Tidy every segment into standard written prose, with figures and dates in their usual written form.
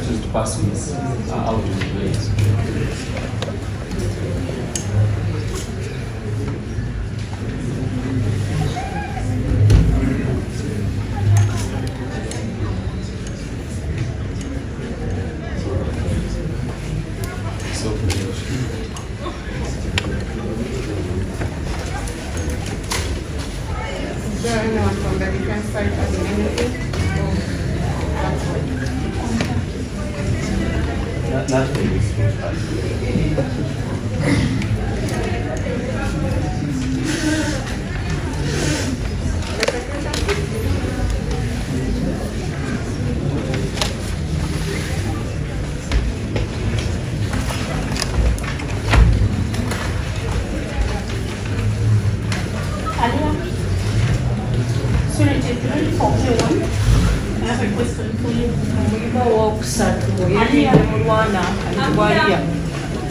to pass with out of the way.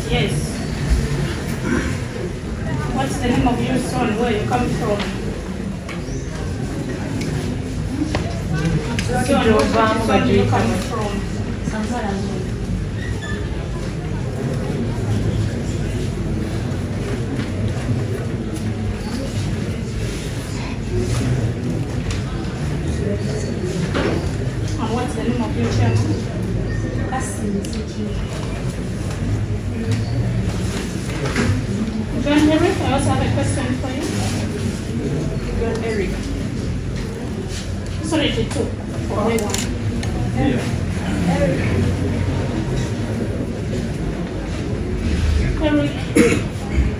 Yes. What's the name of your son? Where you come from? Son, where you come from? And what's the name of your child? John Eric, I also have a question for you. John Eric. Sorry, the two. Only one. Yeah. Eric,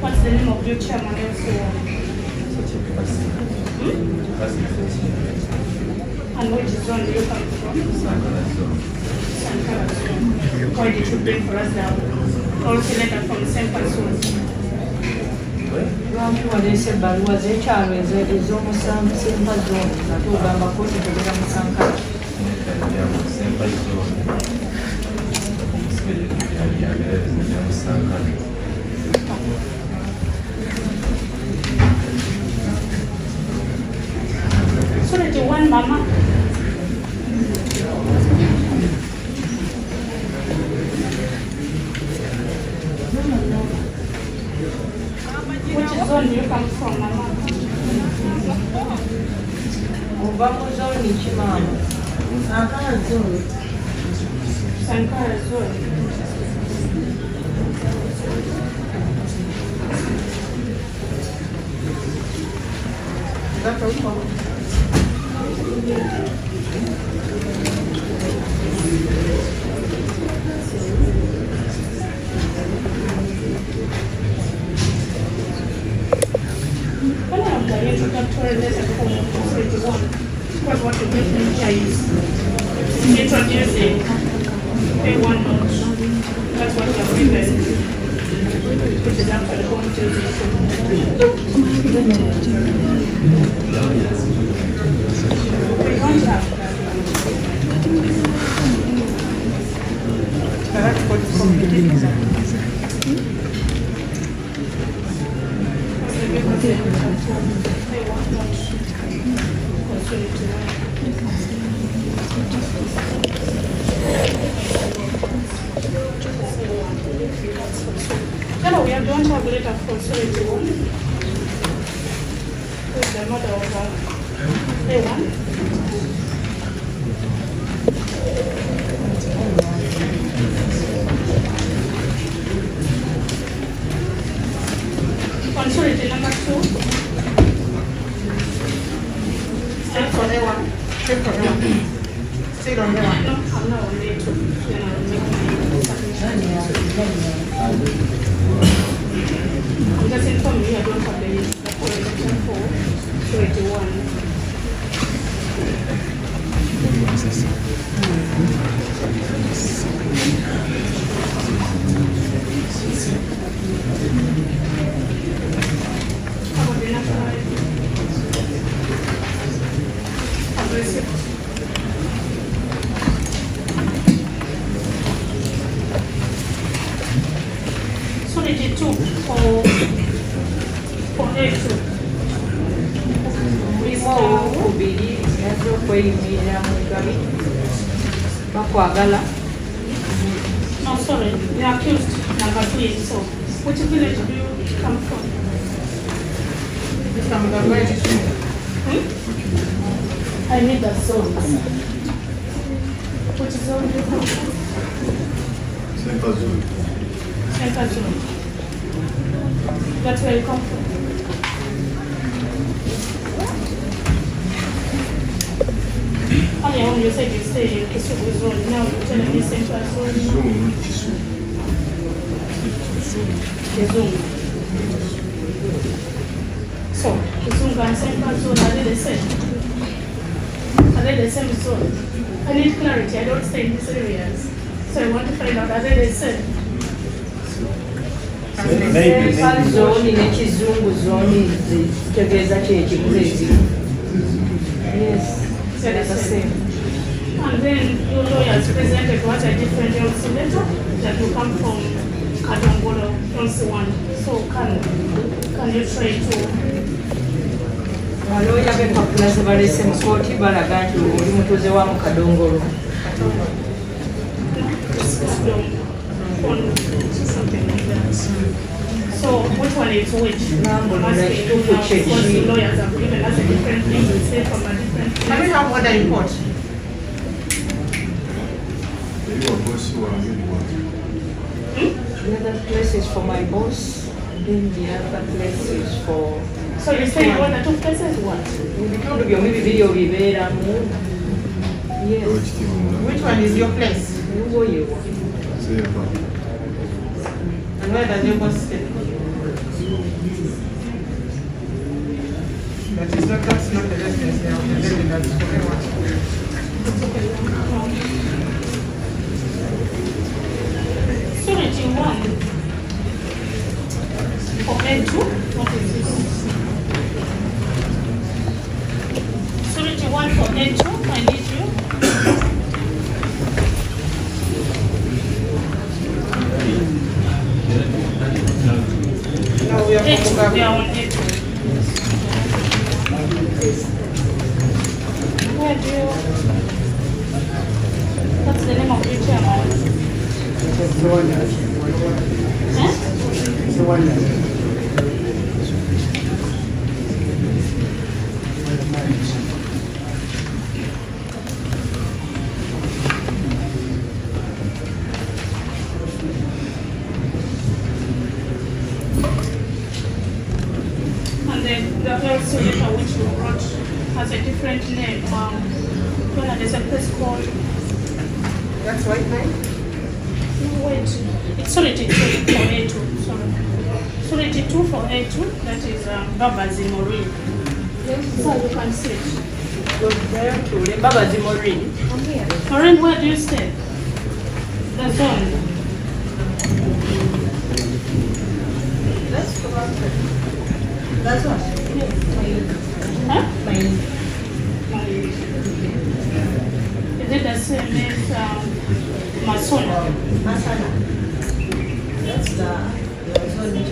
what's the name of your chairman also? And which zone do you come from? Sankara zone. Why did you bring for us the also letter from the same person? Lwaki waleese ebbaluwa z'ekyalo ez'omusanvu Sempa zone nga tugamba kooti tugera mu Sankara. So that you want mama? Which zone do you come from, mama? Ova mu zooni ki maama? Sankara zone. Sankara zone. That's okay. Because what you get in here is introducing a one note. That's what you are given. Which is after the home we don't have that's what is complicated. No, we don't have a letter for solitary one. Who's the mother of A1? Consolidate number 2. Check for A1. Check for A1. Still on A1. No, I'm not on A2. I'm just informing you I don't have the correlation for 21. So they did 2 for A2. Okubiri yazze okweyimirira mu gabi bakwagala No, sorry, the accused number 3. So, which village do you come from? I need the zones. Which zone do you come from? Central zone. Central zone. That's where you come from. Earlier on you said you stay in Kisugu zone. Now you're telling me Central zone. Kizungu. So, Kizungu and Central zone, are they the same? Are they the same zone? I need clarity. I don't stay in these areas. So I want to find out, are they the same? Central zone ne Kizungu zone zitegeeza ki ekikuza ezimu. Yes, they're the same. And then your lawyers presented what a different LC letter that will come from Kadongolo LC 1. So can you try to... Balooya b'empapula ze balese mu kooti balaga nti oli mutuuze wa mu Kadongolo. Something like that. So which one is which? Number Must be two, now, check. because the lawyers have given us a different thing to say from a different place. Can we have order in court? The other place is for my boss, then the other place is for... So you're saying what the two places what? Ebitundu byombi bibiri obibeeramu. Yes. Which one is your place? Luwoyewa. And where does your boss stay? That's not the residence here. The building that is spoken about. Surety 1 for N2, what is this? Surety 1 for N2, I need you. Now we are N2, we are from on N2. Where do you... What's the name of your chairman? Huh? And then the LC letter which you wrote has a different name. There's a place called... That's white line? Wait, it's Surety 2 for A2, sorry. Surety 2 for A2, that is Babazi Maureen. So you can see it. Go there to Babazi Maureen. Maureen, where do you stay? The zone. That's correct. That's what? Huh? My... Is it the same as Masona? Masana. That's the zone.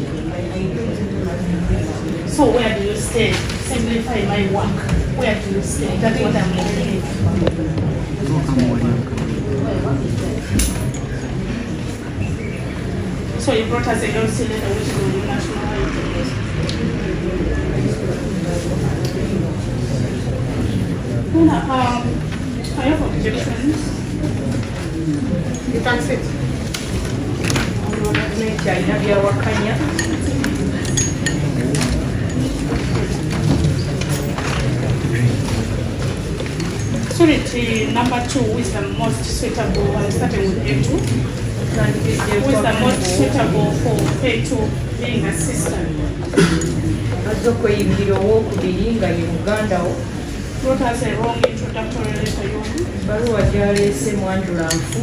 So where do you stay? Simplify my work. Where do you stay? That's what I'm doing. So you brought us a LC letter which will be national ID. I have objections. You can sit. Alina byawakanya. Surety number 2 is the most suitable. I'm starting with A2. Who is the most suitable for A2 being assistant? Azze okweyingira owookubiri nga ye muganda wo. Wrote us a wrong introductory letter, Baluwa gy'aleese Mwanjula Nfu.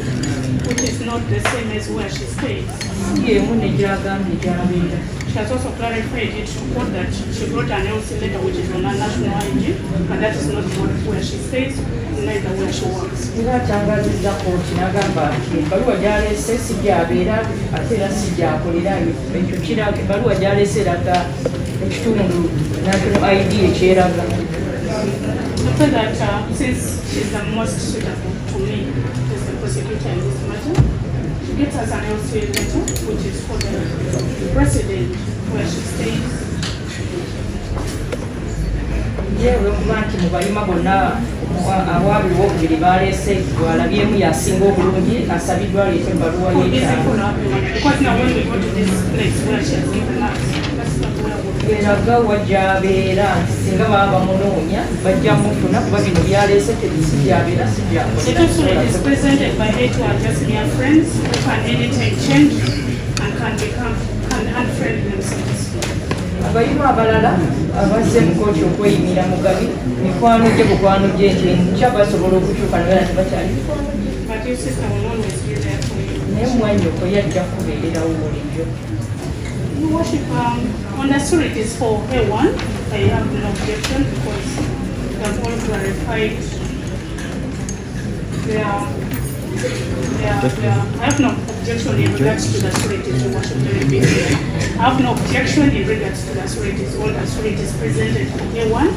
which is not the same as where she stays. Si y'emu ne gy'agambye gy'abeera. She has also clarified it to quote that she wrote an LC letter which is on her national ID, and that is not where she stays, neither where she works. Era atangaazizza kooti n'agamba nti ebbaluwa gy'aleese si gy'abeera ate era si gy'akolerayo. Ekyo kiraga ebbaluwa gy'aleese eraga ekitundu national ID ekyeraga. I feel that since she's the most suitable to me as the prosecutor in this matter. She gives us an LCA letter, which is for the resident where she stays. yewe okuba nti mu bayima bonna awaabiri wokubiri baleese gwalabyemu yasinga obulungi asabiddwa aleeta ebbaluwa y'ekyalo eraga wajjabeera nti singa baba bamunoonya bajja mufuna kuba bino byaleese tebisi byabeera si abayima abalala abazze mu kooti okweyimira mugabi mikwano gye bukwano gye nti enkya basobola okukyuka nabeera tebakyali naye mwanyoko yajja kubeererawo bulijjo. Your Worship, on the street is for A1. I have no objection because they have all clarified. I have no objection in regards to the street, Your Worship. I have no objection in regards to the street. All the street is presented for A1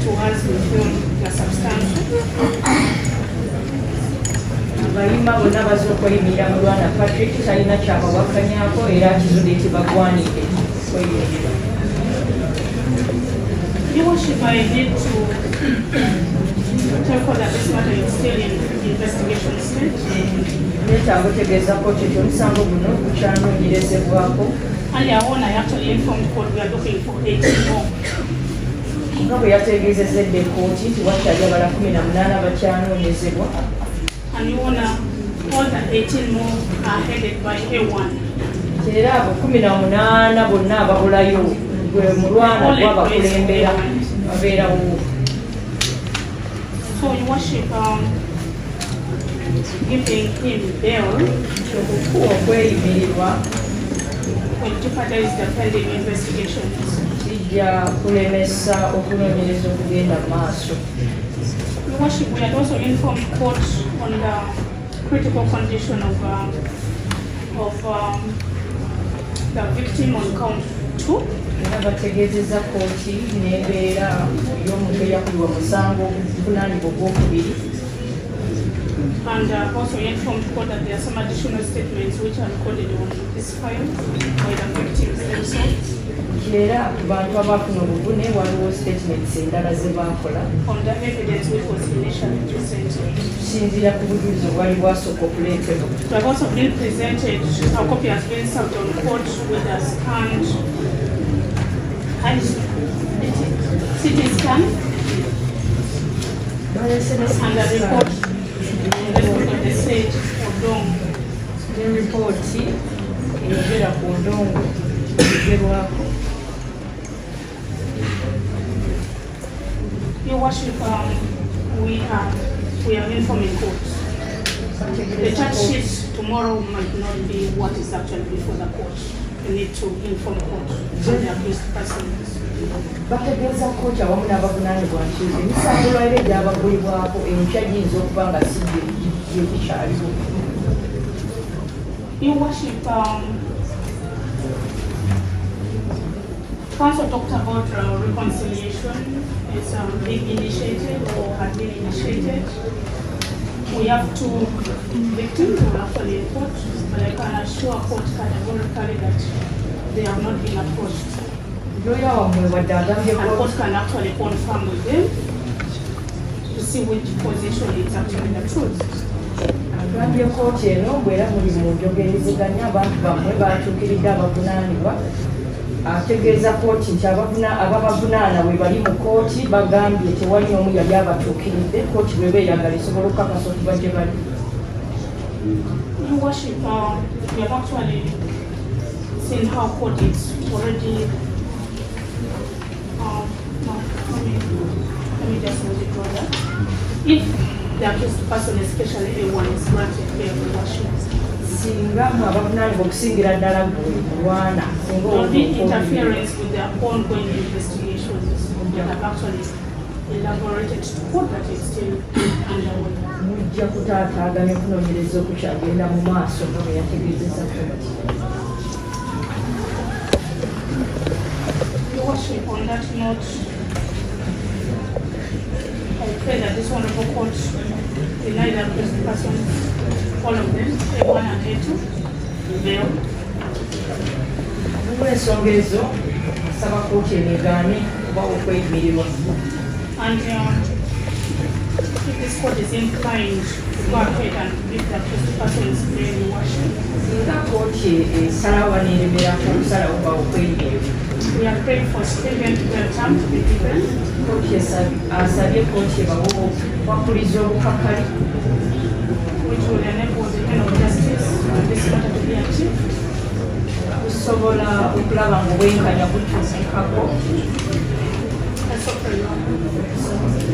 to us within the substance. Abayima bonna bazze okweyimira mu Lwana Patrick talina kyabawakanyako era akizudde nti bagwanidde okweyimirira. Your Worship, I need to tell you that this matter is still in investigation stage. Neetaaga otegeeza kooti nti omusango guno gukyanoonyerezebwako. Earlier on, I actually informed court we are looking for 18 more. Nga bwe yategeezezedde kooti nti wakyali abala 18 bakyanoonyezebwa. And you wanna all the 18 more are headed by A1. Era abo 18 bonna ababulayo gwe mu Lwana gwabakulembera babeerawo. So Your Worship, giving him bail okweyimirirwa will jeopardize the pending investigations. kijja kulemesa okunoonyereza okugenda mu maaso. Your Worship, we had also informed court on the critical condition of the victim on count 2. Era bategeezezza kooti n'embeera y'omuntu eyakulibwa musango obuvunaanibwa ogwokubiri. And also informed court that there are some additional statements which are recorded on this file by the victims themselves. Era ku bantu abaafuna obuvune waliwo statements endala ze baakola On the evidence which was initially presented. kusinziira ku bujulizi obwali bwasooka okuleetebwa. We have also been presented, our copy has been served on court with a scanned CT scan and a report of the state of Dong. N'eripooti eyogera ku ndongo ezerwako. Your Worship, we are informing court. The charge sheet tomorrow might not be what is actually before the court. We need to inform court on the accused persons. Bategeeza kooti awamu n'abavunaanibwa nti emisango lwaliro egyabagulibwako enkya giyinza okuba nga si gye gikyaliwo. Your Worship, Council talked about reconciliation. It's being initiated or had been initiated. We have 2 victims who are actually in court, but I can assure court categorically that they have not been approached. Lawyer wamwe wadde agambye And court can actually confirm with them to see which position is actually the truth. agambye kooti eno bw'era muli mu njogerezeganya abantu bamwe batuukiridde abavunaanibwa. Ategeeza kooti nti ababavunaana bwe bali mu kooti bagambye tewali n'omu yali abatuukiridde. Kooti bw'eba eyagala esobola okukakasa okuba gye bali. Your Worship, we have actually seen how court is already. Let me just use it further. If the accused person, especially A1, is granted bail, Your Worship, Singa abavunaanibwa okusingira ddala gwe Lwana singa there will be interference with their ongoing investigations that have actually elaborated to court that is still underway. mujja kutaataaganya okunoonyereza okukyagenda mu maaso nga bwe yategeezezza kooti. Your Worship, on that note, I declare that this honorable court denied the accused persons, all of them, A1 and A2, bail. Ensonga ezo asaba kooti eneegaane oba okweyimirirwa. And if this court is inclined to go ahead and give the accused persons bail, your worship, Nga kooti esalawo neeremerako okusalawo oba okweyimirirwa. we are praying for stringent bail term to be given. Kooti asabye kooti ebawo obukwakuliza obukakali which will enable the end of justice in this matter to be achieved. busobola okulaba ng'obwenkanya butuukikako. I so pray, Lord.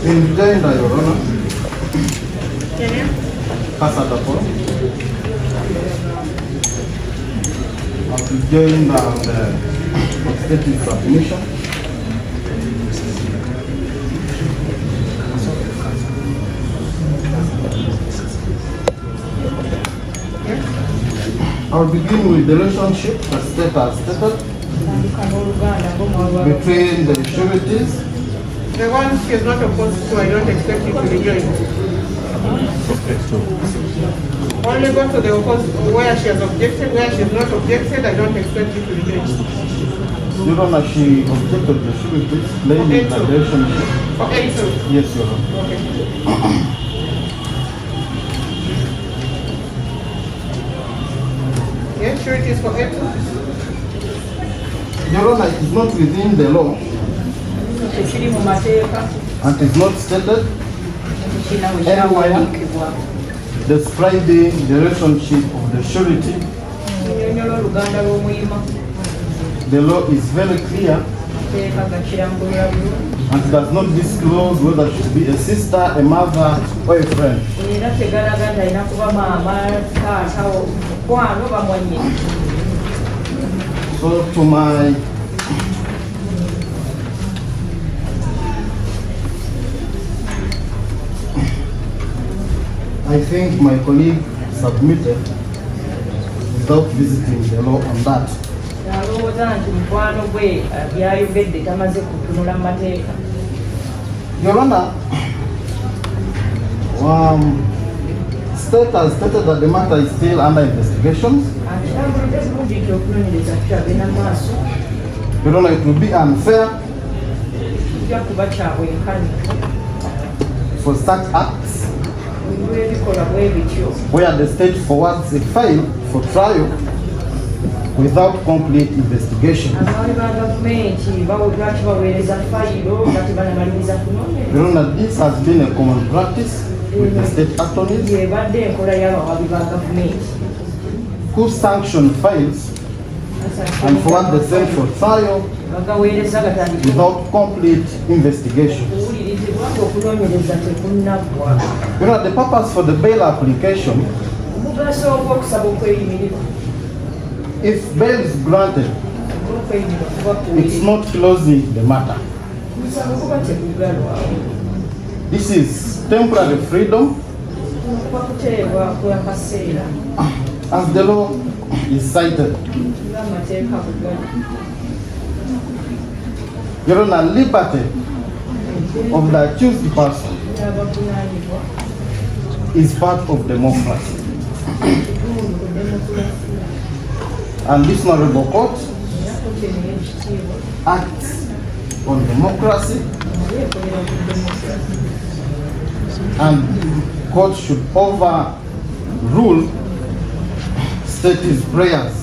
In Jenda, Your Honor, Kenya? Kasadapo, I've joined the statement submission. I'll begin with the relationship that state has stated Tandika n'oluganda ng'omwalwa between the sureties The one she is not opposed to, I don't expect you to rejoin. Only go to the opposed, where she has objected, where she has not objected, I don't expect you to rejoin. Your Honor, she objected the sureties claiming the relationship. Okay, so, Yes, Your Honor. okay. Yes, sure it is for April. Your Honor, it is not within the law tekiri mu mateeka and is not stated tekirina bwe kyawandiikibwa. describing the relationship of the surety. Nnyonnyola oluganda lw'omuyima The law is very clear mateeka gakirambulira bulungi and does not disclose whether she should be a sister, a mother, or a friend. era tegalaga nti alina kuba maama taata mukwano bamwannyini. So to my I think my colleague submitted without visiting the law on that. Alowooza nti mukwano gwe byayogedde tamaze kutunula mu mateeka. Your Honor, state has stated that the matter is still under investigation. Akitambulidde bulungi nti okunoonyereza tukyagenda mu maaso Your Honor, it will be unfair kijja kuba kya bwenkanya for such acts olw'ebikolwa bwe bityo where the state forwards a file for trial without complete investigation. abaali ba gavumenti lwaki baweereza fayiro nga tebanamaliriza kunoonyereza. Your Honor, this has been a common practice with the state attorneys yebadde enkola y'abawabi ba gavumenti who sanction files and forward the same for trial bagaweereza gatandika without complete investigation. okuwulirizibwa okunoonyereza tekunnagwa. You know, the purpose for the bail application, omugaso ogw'okusaba okweyimirirwa if bail is granted, okweyimirirwa kuba it's kuwulira not closing the matter. omusango kuba tegugalwawo This is temporary freedom kuba kuteebwa kwakaseera as the law is cited. ng'amateeka bugali. Your Honor, liberty of the accused person abavunaanibwa is part of democracy. kitundu ku demokulasiya And this honorable court era kooti eno y'ekitiibwa acts on democracy naye ekolera ku demokulasiya. and court should overrule state's prayers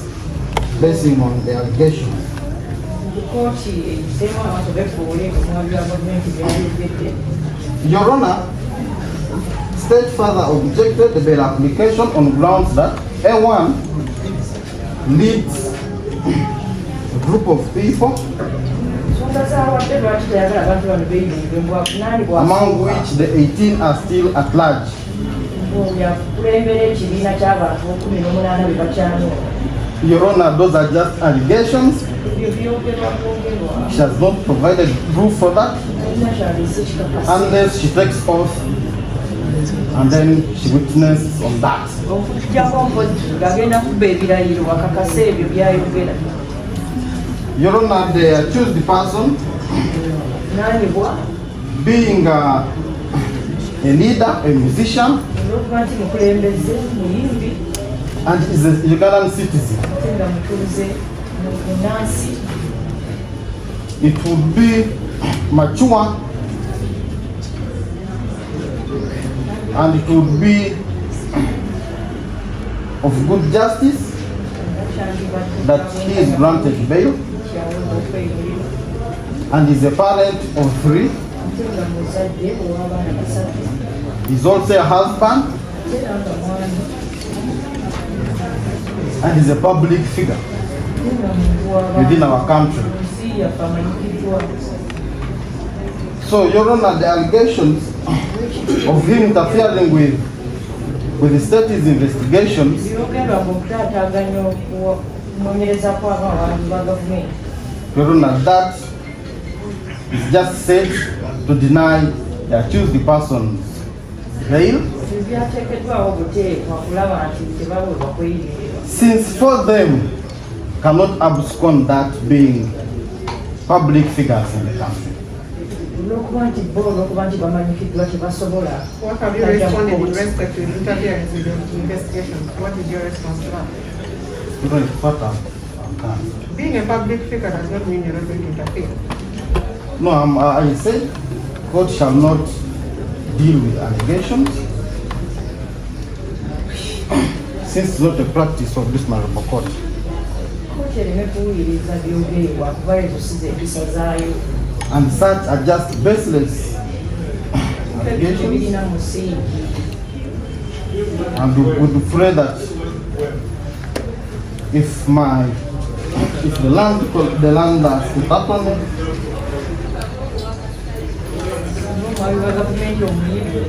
basing on the allegations. kooti eyiseemu abantu befuule omuwabi wa gavumenti byayogedde. Your Honor, state further objected the bail application on grounds that A1 leads a group of people ensonga z'awadde lwaki teyagala abantu bano beeyimirirwe mbwavunaanibwa among which the 18 are still at large. yakulembera ekibiina ky'abantu 18 be bakyanoonya. Your Honor, those are just allegations. ebyo byogerwa bwogerwa She has not provided proof for that alina kyaleese kikakasa unless she takes oath and then she witnesses on that. okujjako mpozi ng'agenda kubba ebirayiro akakasa ebyo byayogera. Your Honor, the accused person n'anyibwa being a leader, a musician, olw'okuba nti mukulembeze muyimbi and is a Ugandan citizen. ate nga mutuuze munansi. It would be mature and it would be of good justice that he is granted bail kyaweza okweyimira and is a parent of 3. ate nga muzadde ow'abaana basatu He's also a husband ate era nga mwami and is a public figure ate nga muntu w'abantu within our country. mu nsi yaffe amanyikiddwa. So, Your Honor, the allegations of him interfering with the state's investigations byogerwa ng'okutaataaganya okunoonyereza kw'abantu ba gavumenti. Your Honor, that is just said to deny the accused person's bail, Tebyateekeddwawo buteekwa kulaba nti tebaweebwa kweyimirira. since for them cannot abscond that being public figures in the country. Olw'okuba nti bo olw'okuba nti bamanyikiddwa tebasobola. What have you responded in respect to interference with the investigation? What is your response to that? You know, it's what I've done. Being a public figure does not mean you're not going to interfere. No, I said court shall not deal with allegations since it's not a practice of this honorable court. Kkooti ereme kuwuliriza byogerebwa kuba etusiza empisa zaayo. And such are just baseless allegations. Tebirina musingi. And we would pray that if the land has happened, Omwami wa gavumenti omuyimbi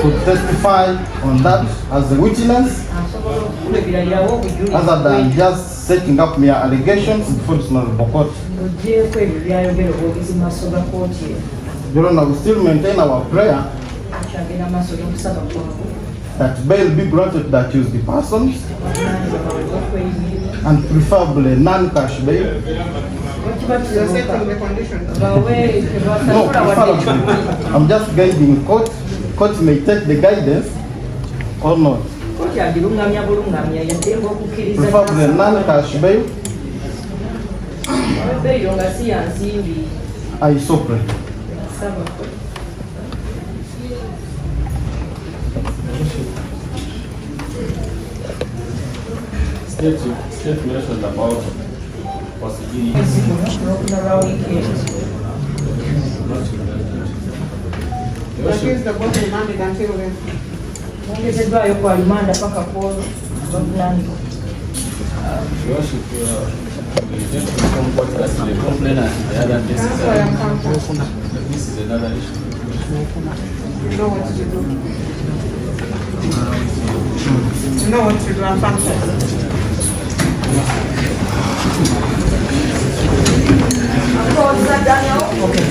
could testify on that as a witness, asobola okukulabirirawo obujulizi other than just setting up mere allegations before this honorable court. ng'oggyeeko ebyo byayogera obwogezi mu maaso ga kkooti eyo. Your Honor, we still maintain our prayer Kyagenda maaso n'okusaba kwabwe. that bail be granted to the accused persons Bavunaanibwa baweebwa okweyimirira. and preferably non-cash bail. Bwekiba You're kisoboka setting the conditions. bawe No, tebasobola wadde preferably. I'm just guiding court. Court may take the guidance or not. kkooti agirungamya bulungamya yaddenga okukkiriza Preferably non-cash bail. ebbeeyo nga si ya nsimbi. I so pray. Saba. State mentioned about procedural. Mwezi guno n'okuna lwa wiikendi. That is the both remanded until when? Mwongezeddwayo kwa limanda paka kwolwo bavunaanibwa. Your Worship, we just inform court that the complainant in the other case That's why I'm comfortable. this is another issue. You know what to do. You know what to do. I'm comfortable. Akkoza Daniel. Okay.